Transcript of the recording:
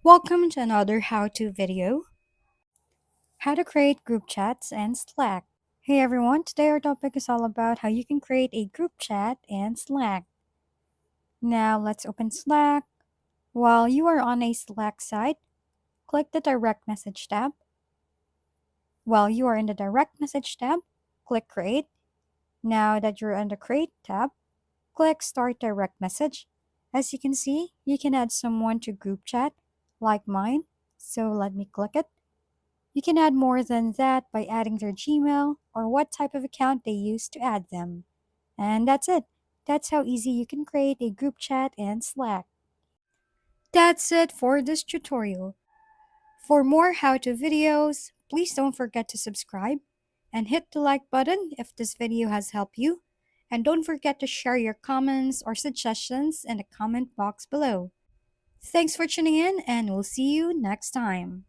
Welcome to another how-to video, how to create group chats in Slack. Hey everyone, today our topic is all about how you can create a group chat in Slack. Now let's open Slack. While you are on a Slack site, click the direct message tab. While you are in the direct message tab, click create. Now that you're on the create tab, click start direct message. As you can see, you can add someone to group chat like mine. So let me click it. You can add more than that by adding their Gmail or what type of account they use to add them. And that's it. That's how easy you can create a group chat in Slack. That's it for this tutorial. For more how-to videos, please don't forget to subscribe and hit the like button if this video has helped you. And don't forget to share your comments or suggestions in the comment box below. Thanks for tuning in and we'll see you next time.